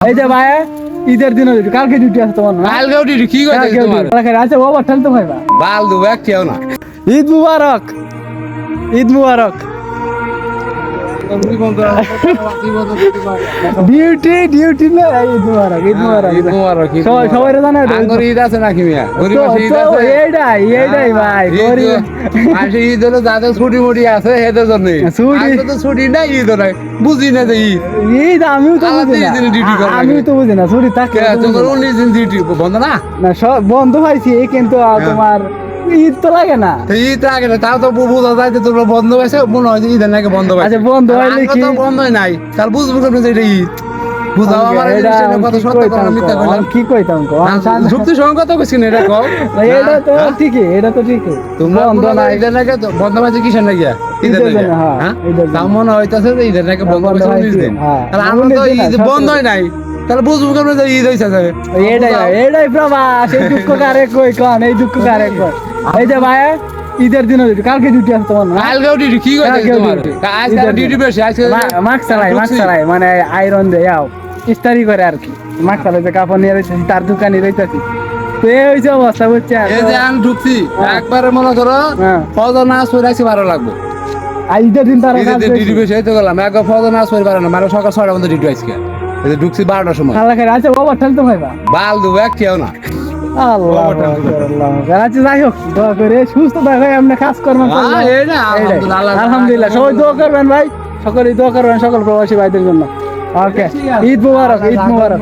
এই যে ভাই ঈদের দিন কালকে ডিউটি আছে তোমার না? কালকেও ডিউটি কি করে তোমার আচ্ছা ওভার টাইম তো ভাইবা বাল দু এক কেউ না ঈদ মুবারক ঈদ মুবারক ডিউটি ডিউটি না ঈদ মুবারক ঈদ মুবারক ঈদ মুবারক সবাই সবাই জানে আঙ্গুর ঈদ আছে নাকি মিয়া গরিব ঈদ আছে এইটাই ভাই গরিব আসে ঈদ হলো যাদের ছুটি মুটি আছে এদের জন্য ছুটি- তো ছুটি নাই ঈদ নাই বুঝি না যে ঈদ ঈদ আমিও তো বুঝি আলাদা না দিনে duty করা লাগে। আমিও তো বুঝি না ছুটি থাকে তোর 19 দিন ডিউটি বন্ধ না না সব বন্ধ হয়েছে কিন্তু তোমার ঈদ তো লাগে না তো ঈদ আগে না তাও তো বোঝা যায় যে তোর বন্ধ হয়েছে মনে হয় যে ঈদের নাকি বন্ধ হয়েছে আচ্ছা, বন্ধ আর হইলে আঙ্গুর কি? তো বন্ধই নাই তাহলে বুঝবো কেমন যে এটা ঈদ বুঝাও আমার এই এটা জিনিসটা কত কি সত্য কইতাম কথা মিথ্যা কও? কইলাম কি কইতাম কও? যুক্তি সঙ্গত কইছি না এটা কও এটা তো হ্যাঁ? ঠিকই এটা তো ঠিকই তোমরা বন্ধ বন্ধ নাই ঈদের নাকি বন্ধ হয়েছে কিসের নাকি ঈদের ঈদের নাকি জন্য, হ্যাঁ, হ্যাঁ ঈদের জন্য। তাও মনে হইতাছে যে ঈদের নাকি বন্ধ বন্ধ হয়েছে হয়েছে, 19 দিন হ্যাঁ। তাহলে আমরা 19 তো দিন না, ঈদ 17 বন্ধই নাই তাহলে বুঝবো কেমন যে ঈদ হয়েছে এটাই প্রবাস এই দুঃখ কারে কই কোন এই দুঃখ কারে কই এই যে ভাই ঈদের দিন কালকে ডিউটি আছে তোমার না? কালকেও ডিউটি কি করে কালকেও তোমার duty। আজকে ঈদের ডিউটি দিন। বেশি আজকে মাস্ক চালাই মানে আয়রন দে যাও ইস্তারি করে আর কি মাস্ক চালাই যে কাপড় নিয়ে রয়েছে তার দোকানে রয়েছে তো এই হয়েছে অবস্থা বুঝছে এই যে আমি ঢুকছি হ্যাঁ। একবারে মনে করো হ্যাঁ। ফজর না সরে আসি ভালো লাগবে আর ঈদের দিন তারা কাজ ডিউটি বেশি হইতে গেলাম একবার ফজর না সরে পারে না মানে সকাল 6টার মধ্যে ডিউটি আজকে এই যে ঢুকছি 12টার সময় খালা খাই আচ্ছা ওভার টাইম তো ভাইবা বাল দু এক কেউ না আল্লাহ আল্লাহ আচ্ছা যাই হোক দোয়া করে সুস্থ থাকো এমনি কাজ কর্ম করবেন। হ্যাঁ, এই না, এইটাই। আলহামদুলিল্লাহ, আলহামদুলিল্লাহ সবাই দোয়া করবেন ভাই সকলেই দোয়া করবেন সকল প্রবাসী ভাইদের জন্য ওকে ঈদ মুবারক ঈদ মুবারক